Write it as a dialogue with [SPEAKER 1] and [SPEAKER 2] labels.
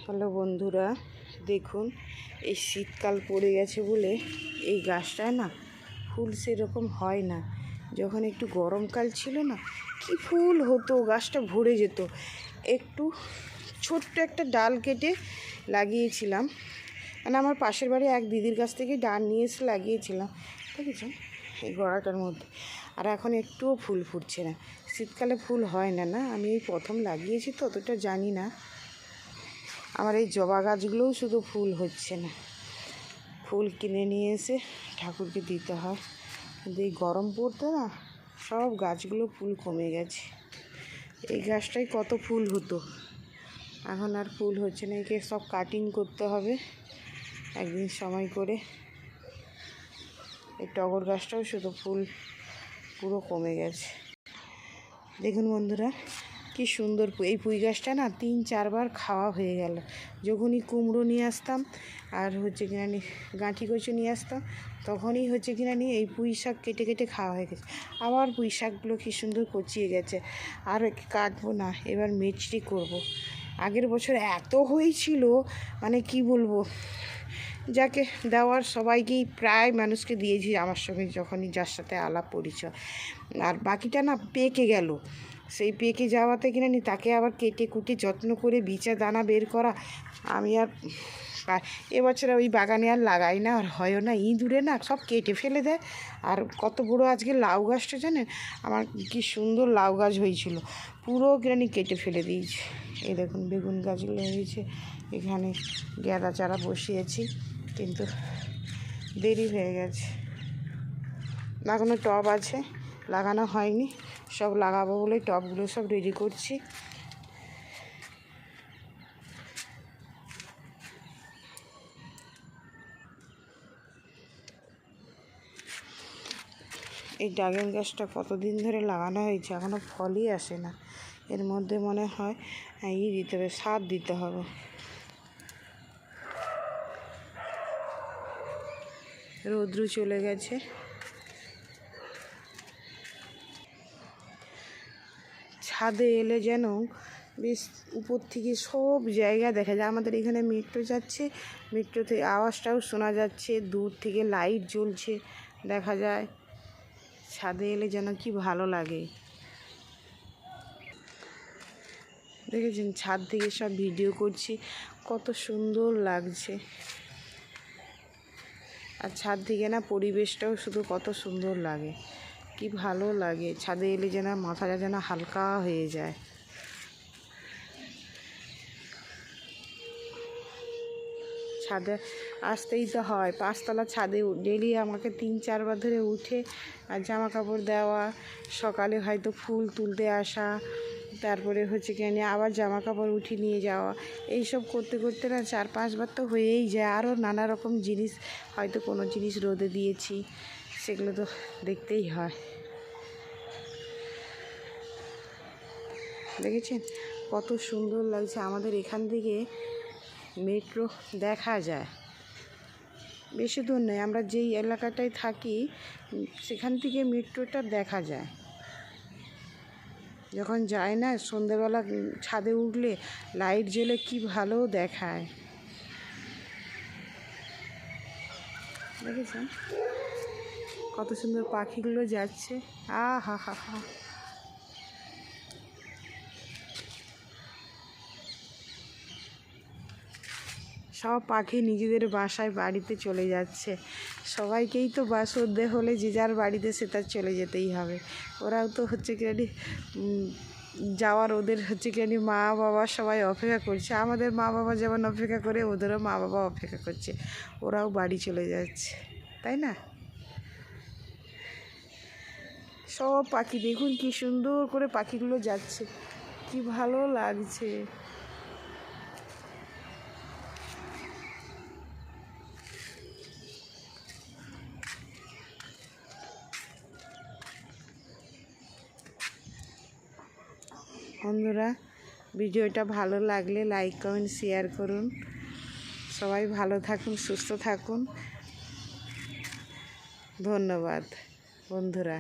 [SPEAKER 1] Hello বন্ধুরা, দেখুন এই শীতকাল পড়ে গেছে বলে এই গাছটায় না ফুল সেরকম হয় না। যখন একটু গরমকাল ছিল না, কি ফুল হতো, গাছটা ভরে যেত। একটু ছোট্ট একটা ডাল কেটে লাগিয়েছিলাম, মানে আমার পাশের বাড়ি এক দিদির কাছ থেকে ডাল নিয়ে এসে লাগিয়েছিলাম, দেখেছেন এই গড়াটার মধ্যে। আর এখন একটুও ফুল ফুটছে না। শীতকালে ফুল হয় না, না আমি এই প্রথম লাগিয়েছি তো অতটা জানি না। আমার এই জবা গাছগুলোও শুধু ফুল হচ্ছে না, ফুল কিনে নিয়ে এসে ঠাকুরকে দিতে হয়। কিন্তু এই গরম পড়তে না সব গাছগুলো ফুল কমে গেছে। এই গাছটাই কত ফুল হতো, এখন আর ফুল হচ্ছে না। একে সব কাটিং করতে হবে একদিন সময় করে। এই টগর গাছটাও শুধু ফুল পুরো কমে গেছে। দেখুন বন্ধুরা, কি সুন্দর এই পুঁই গাছটা না 3-4 বার খাওয়া হয়ে গেল। যখনই কুমড়ো নিয়ে আসতাম আর কিনা গাঁঠি কচু নিয়ে আসতাম, তখনই কিনা এই পুঁই শাক কেটে কেটে খাওয়া হয়ে গেছে। আবার পুঁই শাকগুলো কী সুন্দর কচিয়ে গেছে। আর কাটবো না, এবার মিষ্টি করব। আগের বছর এত হয়েছিল, মানে কি বলবো, যাকে দেওয়ার সবাইকেই প্রায় মানুষকে দিয়েছি, আমার সঙ্গে যখনই যার সাথে আলাপ পরিচয়। আর বাকিটা না পেকে গেল। সেই পেকে যাওয়াতে কিনা তাকে আবার কেটে কুটে যত্ন করে বিচা দানা বের করা। আমি আর এবছর ওই বাগানে আর লাগাই না, আর হয়ও না। ইঁদুরে না সব কেটে ফেলে দেয়। আর কত বড়ো আজকে লাউ গাছটা জানেন, আমার কি সুন্দর লাউ গাছ হয়েছিল, পুরো কিনা কেটে ফেলে দিয়েছে। এই দেখুন বেগুন গাছগুলো হয়েছে, এখানে গাঁদা চারা বসিয়েছি, কিন্তু দেরি হয়ে গেছে। লাগানো টব আছে, লাগানো হয়নি, সব লাগাবো বলে টবগুলো সব রেডি করছি। এই ড্রাগন গাছটা কতদিন ধরে লাগানো হয়েছে, এখনও ফলই আসে না। এর মধ্যে মনে হয় দিতে হবে, সার দিতে হবে। রৌদ্র চলে গেছে। ছাদে এলে যেন বেশ উপর থেকে সব জায়গা দেখা যায়। আমাদের এখানে মেট্রো যাচ্ছে, মেট্রোতে আওয়াজটাও শোনা যাচ্ছে, দূর থেকে লাইট জ্বলছে দেখা যায়। ছাদে এলে যেন কি ভালো লাগে। দেখেছেন ছাদ থেকে সব ভিডিও করছি, কত সুন্দর লাগছে। আর ছাদ থেকে না পরিবেশটাও শুধু কত সুন্দর লাগে, কি ভালো লাগে। ছাদে এলে যেন মাথাটা যেন হালকা হয়ে যায়। ছাদে আসতেই তো হয়, 5তলা ছাদে ডেলি আমাকে 3-4 বার ধরে উঠে আর জামা কাপড় দেওয়া, সকালে হয়তো ফুল তুলতে আসা, তারপরে কিনে আবার জামা কাপড় উঠিয়ে নিয়ে যাওয়া, এইসব করতে করতে না 4-5 বার তো হয়েই যায়। আরও নানা রকম জিনিস, হয়তো কোনো জিনিস রোদে দিয়েছি, সেগুলো তো দেখতেই হয়। দেখেছেন কত সুন্দর লাগছে। আমাদের এখান থেকে মেট্রো দেখা যায়, বেশি দূর নয়, আমরা যেই এলাকাটায় থাকি সেখান থেকে মেট্রোটা দেখা যায়। যখন যায় না সন্ধ্যেবেলা ছাদে উঠলে লাইট জ্বলে কি ভালো দেখায়। দেখেছেন কত সুন্দর পাখিগুলো যাচ্ছে, হা হা হা। সব পাখি নিজেদের বাসায় বাড়িতে চলে যাচ্ছে। সবাইকেই তো বাসরদে হলে যে যার বাড়িতে সে তার চলে যেতেই হবে। ওরাও তো কিনা যাওয়ার, ওদের কিনা মা বাবা সবাই অপেক্ষা করছে। আমাদের মা বাবা যেমন অপেক্ষা করে, ওদেরও মা বাবা অপেক্ষা করছে, ওরাও বাড়ি চলে যাচ্ছে, তাই না? সব পাখি দেখুন কি সুন্দর করে পাখিগুলো যাচ্ছে, কি ভালো লাগছে। বন্ধুরা, ভিডিওটা ভালো লাগলে লাইক কমেন্ট শেয়ার করুন। সবাই ভালো থাকুন, সুস্থ থাকুন। ধন্যবাদ বন্ধুরা।